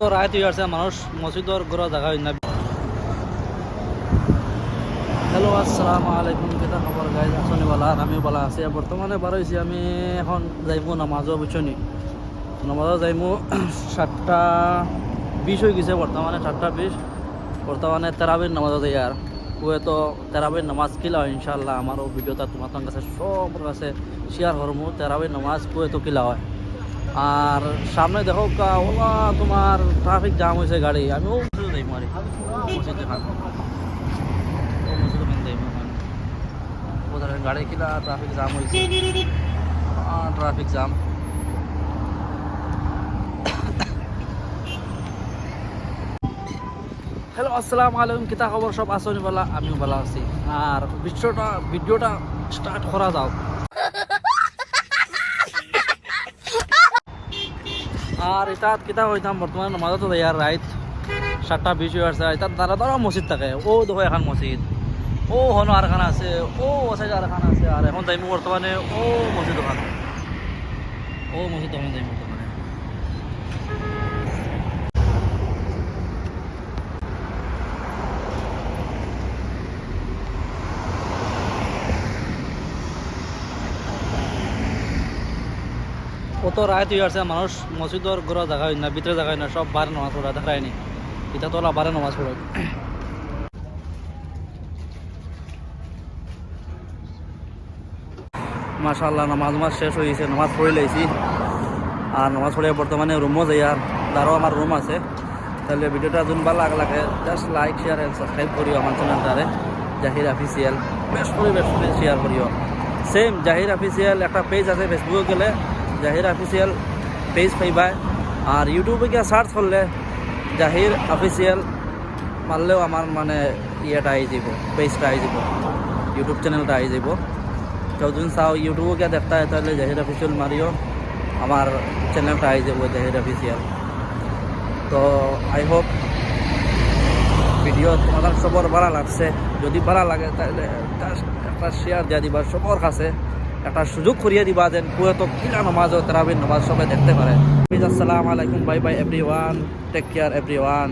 তো রায় তুই আসছে মানুষ মসজিদর ঘর জায়গা হয় না। হ্যালো আসসালামু আলাইকুম, কেটা খবর গাইজ? আসনি বালা আর আমিও বালা আছি। বর্তমানে বার হয়েছি আমি, এখন যাইমু নামাজও বুঝছনি। নামাজও যাইমু 7:20 হয়ে গেছে, বর্তমানে 7:20। বর্তমানে তেরাবির নামাজও যাই। আর কুয়ে তো তেরাবির নামাজ কিলা হয় ইনশাল্লাহ আমারও ভিডিওটা তোমার কাছে সবার কাছে শেয়ার করবো। তেরাবির নামাজ কুয়ে তো কিলা হয়। আর সামনে দেখো ওলা তোমার ট্রাফিক জাম হয়েছে গাড়ি। আমি ও মসজিদে যাইমু আর মসজিদ দেখান ও মসজিদে যাইমু এখন। ওদের গাড়ি কিলা ট্রাফিক জাম হয়েছে, ট্রাফিক জাম। হ্যালো আসসালামু আলাইকুম, কিতা খবর? সব আসনি বলা, আমিও ভালো আছি। আর ভিডিওটা স্টার্ট করা দাও। আর এটা কিতা হইতাম বর্তমানে নামাজও তো আর রাইত 7:20 হয়ে আসছে। এটা দাঁড়া দাঁড়া মসজিদ থাকে, ও দেখো এখন মসজিদ, ও হনো আর খান আছে, ও ওসাইড আর খান আছে। আর এখন যাইমু বর্তমানে ও মসজিদ ওখান, ও মসজিদ ওখানে যাইমু বর্তমানে। কত রায় তুই আসছে মানুষ মসজিদর ঘর জায়গা হয় না, ভিতরে জায়গা হয় না, সব বারে নামাজ পড়া দেখায়নি। এটা তো বারে নামাজ পড়ে। মাশাআল্লাহ নামাজ শেষ হয়ে গেছে, নামাজ পড়ে লাইছি। আর নামাজ পড়ে বর্তমানে রুমও যাই। আর তারও আমার রুম আছে। তাহলে ভিডিওটা যোন ভালো লাগে just like share and subscribe করিও আমার চ্যানেলটারে জাহির অফিসিয়াল। বেশ করে শেয়ার করিও। সেম জাহির অফিসিয়াল একটা পেজ আছে, ফেসবুকে গেলে জাহির অফিসিয়াল পেজ পাইবা। আর ইউটিউবে গিয়ে সার্চ করলে জাহির অফিসিয়াল মারলেও আমার মানে ইয়েটা আই যাব, পেজটা আই যাব, ইউটিউব চ্যানেলটা আই যাব। কেউ যদি চাও ইউটিউবে গিয়ে দেখতে হয় তাহলে জাহির অফিসিয়াল মারিও, আমার চ্যানেলটা আই যাব জাহির অফিসিয়াল। তো আই হোপ ভিডিও তোমাদের সবার ভালো লাগছে। যদি ভালো লাগে তাহলে একটা শেয়ার দিয়ে দিবা সবার কাছে, একটা সুযোগ করিয়ে দিবা যেন পুরো তো কিলা নামাজ ও তারাবির নামাজ সবাই দেখতে পারে। আসসালামু আলাইকুম, bye bye everyone, take care everyone.